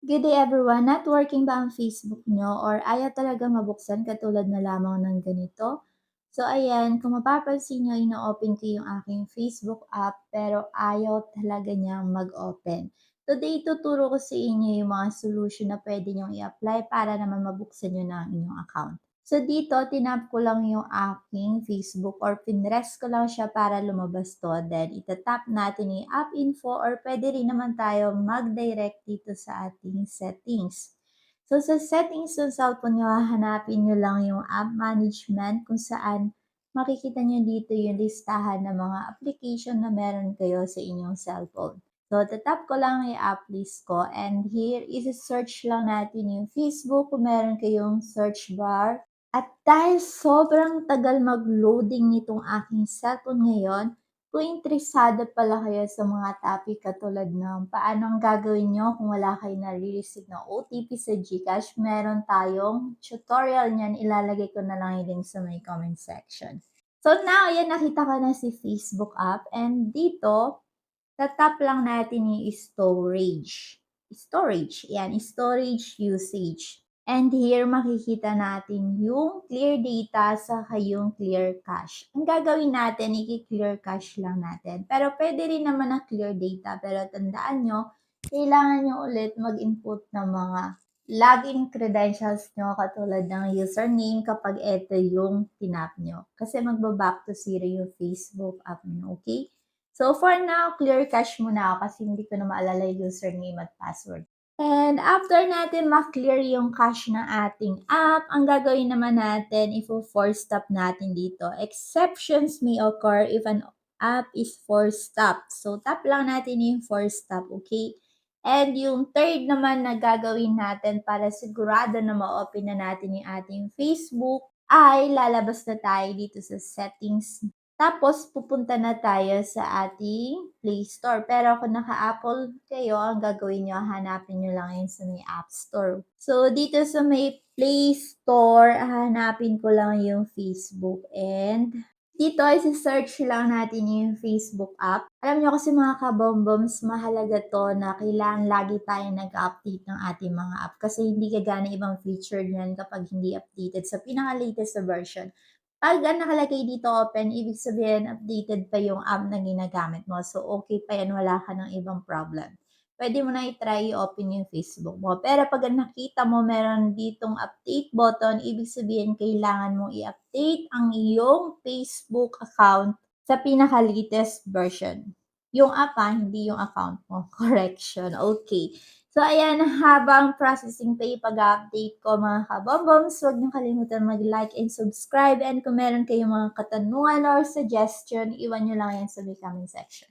Good day everyone! Not working ba ang Facebook nyo or ayaw talaga mabuksan katulad na lamang ng ganito? So ayan, kung mapapansin nyo, ino-open ko yung aking Facebook app pero ayaw talaga niyang mag-open. Today, tuturo ko sa inyo yung mga solution na pwede nyong i-apply para naman mabuksan nyo na ang inyong account. So dito, tinap ko lang yung aking Facebook or pinrest ko lang siya para lumabas to. Then, itatap natin yung app info or pwede rin naman tayo mag-direct dito sa ating settings. So, sa settings ng cellphone nyo, hanapin nyo lang yung app management kung saan makikita nyo dito yung listahan ng mga application na meron kayo sa inyong cellphone. So, tatap ko lang yung app list ko and here is search lang natin yung Facebook kung meron kayong search bar. At dahil sobrang tagal mag-loading nitong aking cellphone ngayon, kung interesado pala kayo sa mga topic katulad ng paano ang gagawin nyo kung wala kayo nare-receive na OTP sa GCash, meron tayong tutorial niyan. Ilalagay ko na lang yung link sa may comment section. So now, ayan, nakita ko na si Facebook app and dito, tatap lang natin yung storage. Storage, yan, storage usage. And here, makikita natin yung clear data sa yung clear cache. Ang gagawin natin, i-clear cache lang natin. Pero pwede rin naman na clear data. Pero tandaan nyo, kailangan nyo ulit mag-input ng mga login credentials nyo katulad ng username kapag ito yung tinap nyo. Kasi magbaback to zero yung Facebook app nyo, okay? So for now, clear cache muna ako kasi hindi ko na maalala yung username at password. And after natin ma-clear yung cache ng ating app, ang gagawin naman natin, i-force stop natin dito. Exceptions may occur if an app is force stop. So tap lang natin yung force stop, okay? And yung third naman na gagawin natin para sigurado na ma-open na natin yung ating Facebook ay lalabas na tayo dito sa settings. Tapos pupunta na tayo sa ating Play Store. Pero kung naka-Apple kayo, ang gagawin nyo, hanapin nyo lang yun sa may App Store. So, dito sa may Play Store, hanapin ko lang yung Facebook. And dito, isi-search lang natin yung Facebook app. Alam nyo kasi mga kabomboms, mahalaga to na kailangan lagi tayo nag-update ng ating mga app. Kasi hindi kagana ibang feature niyan kapag hindi updated sa pinaka-latest na version. Pag ang nakalagay dito open, ibig sabihin updated pa yung app na ginagamit mo. So, okay pa yan, wala ka ng ibang problem. Pwede mo na i-try i-open yung Facebook mo. Pero pag nakita mo meron ditong update button, ibig sabihin kailangan mo i-update ang iyong Facebook account sa pinaka-latest version. Yung app hindi yung account mo. Correction. Okay. So, ayan, habang processing pa yung pag-update ko mga kabomboms, huwag niyo kalimutan mag-like and subscribe. And kung meron kayong mga katanungan or suggestion, iwan niyo lang yan sa may comment section.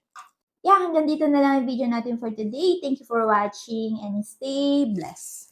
Yeah, hanggang dito na lang yung video natin for today. Thank you for watching and stay blessed.